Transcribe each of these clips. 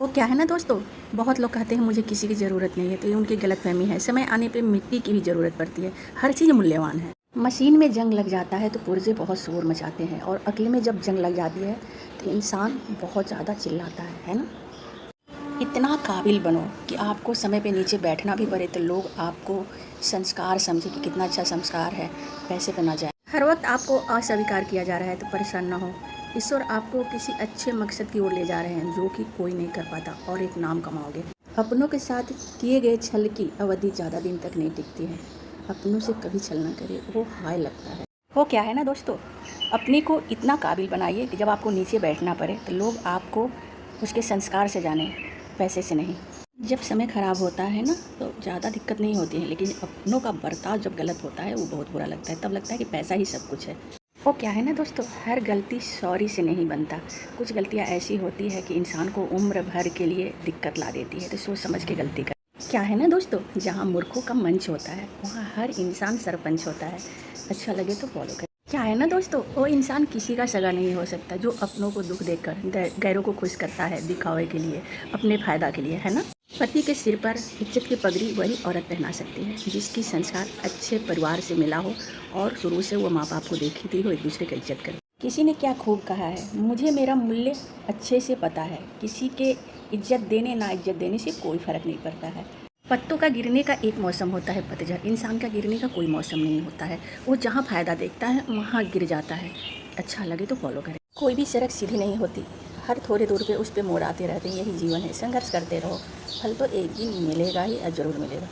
वो क्या है ना दोस्तों, बहुत लोग कहते हैं मुझे किसी की ज़रूरत नहीं है, तो ये उनकी गलतफहमी है। समय आने पे मिट्टी की भी ज़रूरत पड़ती है। हर चीज़ मूल्यवान है। मशीन में जंग लग जाता है तो पुर्जे बहुत शोर मचाते हैं, और अगले में जब जंग लग जाती है तो इंसान बहुत ज़्यादा चिल्लाता है ना। इतना काबिल बनो कि आपको समय पे नीचे बैठना भी पड़े तो लोग आपको संस्कार समझे कि कितना अच्छा संस्कार है, पैसे पे ना जाए। हर वक्त आपको अस्वीकार किया जा रहा है तो परेशान ना हो। ईश्वर आपको किसी अच्छे मकसद की ओर ले जा रहे हैं जो कि कोई नहीं कर पाता, और एक नाम कमाओगे। अपनों के साथ किए गए छल की अवधि ज़्यादा दिन तक नहीं टिकती है। अपनों से कभी छल ना करे, वो हाय लगता है। वो क्या है ना दोस्तों, अपने को इतना काबिल बनाइए कि जब आपको नीचे बैठना पड़े तो लोग आपको उसके संस्कार से जाने, पैसे से नहीं। जब समय ख़राब होता है ना तो ज़्यादा दिक्कत नहीं होती है, लेकिन अपनों का बर्ताव जब गलत होता है वो बहुत बुरा लगता है। तब लगता है कि पैसा ही सब कुछ है। वो क्या है ना दोस्तों, हर गलती सॉरी से नहीं बनता। कुछ गलतियाँ ऐसी होती है कि इंसान को उम्र भर के लिए दिक्कत ला देती है, तो सोच समझ के गलती कर। क्या है ना दोस्तों, जहाँ मूर्खों का मंच होता है वहाँ हर इंसान सरपंच होता है। अच्छा लगे तो फॉलो करें। क्या है ना दोस्तों, वो इंसान किसी का सगा नहीं हो सकता जो अपनों को दुख देकर गैरों को खुश करता है, दिखावे के लिए, अपने फायदा के लिए, है ना। पति के सिर पर इज्जत की पगड़ी वही औरत पहना सकती है जिसकी संस्कार अच्छे परिवार से मिला हो और शुरू से वो माँ बाप को देखी थी वो एक दूसरे की इज्जत करे। किसी ने क्या खूब कहा है, मुझे मेरा मूल्य अच्छे से पता है। किसी के इज्जत देने ना इज्जत देने से कोई फर्क नहीं पड़ता है। पत्तों का गिरने का एक मौसम होता है पतझड़, इंसान का गिरने का कोई मौसम नहीं होता है। वो जहाँ फ़ायदा देखता है वहाँ गिर जाता है। अच्छा लगे तो फॉलो करें। कोई भी सड़क सीधी नहीं होती, हर थोड़े दूर पे उस पे मोड़ आते रहते हैं। यही जीवन है, संघर्ष करते रहो, फल तो एक दिन मिलेगा ही, ज़रूर मिलेगा।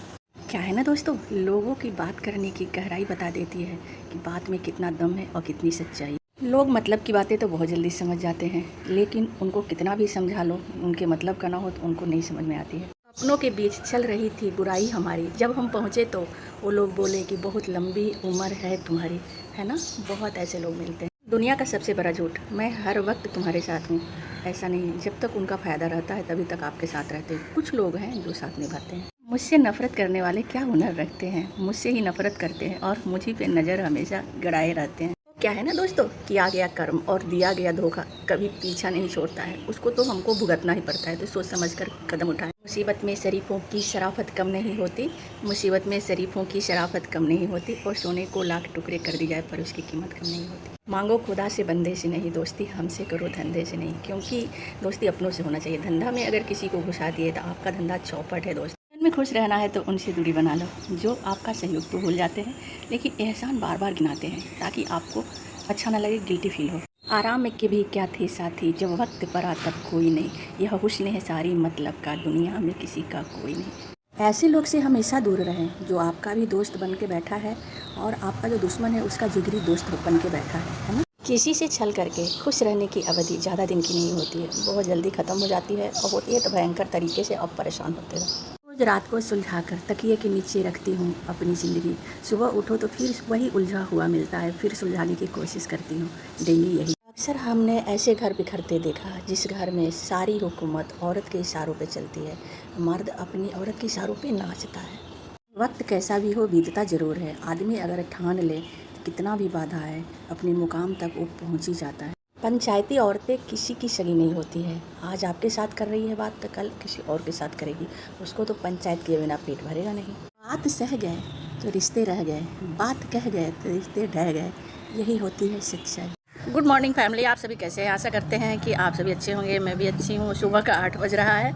क्या है ना दोस्तों, लोगों की बात करने की गहराई बता देती है कि बात में कितना दम है और कितनी सच्चाई। लोग मतलब की बातें तो बहुत जल्दी समझ जाते हैं, लेकिन उनको कितना भी समझा लो, उनके मतलब का ना हो तो उनको नहीं समझ में आती है। अपनों के बीच चल रही थी बुराई हमारी, जब हम पहुँचे तो वो लोग बोले कि बहुत लंबी उम्र है तुम्हारी, है ना। बहुत ऐसे लोग मिलते हैं। दुनिया का सबसे बड़ा झूठ, मैं हर वक्त तुम्हारे साथ हूँ, ऐसा नहीं है। जब तक उनका फ़ायदा रहता है तभी तक आपके साथ रहते हैं। कुछ लोग हैं जो साथ निभाते हैं। मुझसे नफ़रत करने वाले क्या हुनर रखते हैं, मुझसे ही नफ़रत करते हैं और मुझी पे नज़र हमेशा गड़ाए रहते हैं। क्या है ना दोस्तों, किया गया कर्म और दिया गया धोखा कभी पीछा नहीं छोड़ता है, उसको तो हमको भुगतना ही पड़ता है। तो सोच समझ कर कदम उठाएं। मुसीबत में शरीफों की शराफत कम नहीं होती, मुसीबत में शरीफों की शराफत कम नहीं होती, और सोने को लाख टुकड़े कर दी जाए पर उसकी कीमत कम नहीं होती। मांगो खुदा से बंदे से नहीं, दोस्ती हमसे करो धंधे से नहीं, क्योंकि दोस्ती अपनों से होना चाहिए। धंधा में अगर किसी को घुसा दिए तो आपका धंधा चौपट है। दोस्त में खुश रहना है तो उनसे दूरी बना लो जो आपका सहयोग तो भूल जाते हैं लेकिन एहसान बार बार गिनाते हैं, ताकि आपको अच्छा ना लगे, गिल्टी फील हो। आराम में के भी क्या थे साथी, जब वक्त पड़ा तब कोई नहीं, यह हुस्न है सारी मतलब का, दुनिया में किसी का कोई नहीं। ऐसे लोग से हमेशा दूर रहें जो आपका भी दोस्त बन के बैठा है और आपका जो दुश्मन है उसका जिगरी दोस्त बन के बैठा है ना। किसी से छल करके खुश रहने की अवधि ज़्यादा दिन की नहीं होती है, बहुत जल्दी ख़त्म हो जाती है, और होती है तो भयंकर तरीके से। अब परेशान होते रहो। रोज रात को सुलझाकर तकिए के नीचे रखती हूँ अपनी ज़िंदगी, सुबह उठो तो फिर वही उलझा हुआ मिलता है, फिर सुलझाने की कोशिश करती हूँ डेली यही। अक्सर हमने ऐसे घर बिखरते देखा जिस घर में सारी हुकूमत औरत के इशारों पे चलती है, मर्द अपनी औरत के इशारों पे नाचता है। वक्त कैसा भी हो बीतता ज़रूर है, आदमी अगर ठान ले तो कितना भी बाधा है अपने मुकाम तक वो पहुँच ही जाता है। पंचायती औरतें किसी की सगी नहीं होती है, आज आपके साथ कर रही है बात तो कल किसी और के साथ करेगी, उसको तो पंचायत के बिना पेट भरेगा नहीं। बात सह गए तो रिश्ते रह गए, बात कह गए तो रिश्ते ढह गए, यही होती है सच्चाई। गुड मॉर्निंग फैमिली, आप सभी कैसे हैं? आशा करते हैं कि आप सभी अच्छे होंगे। मैं भी अच्छी हूँ। सुबह का 8 बज रहा है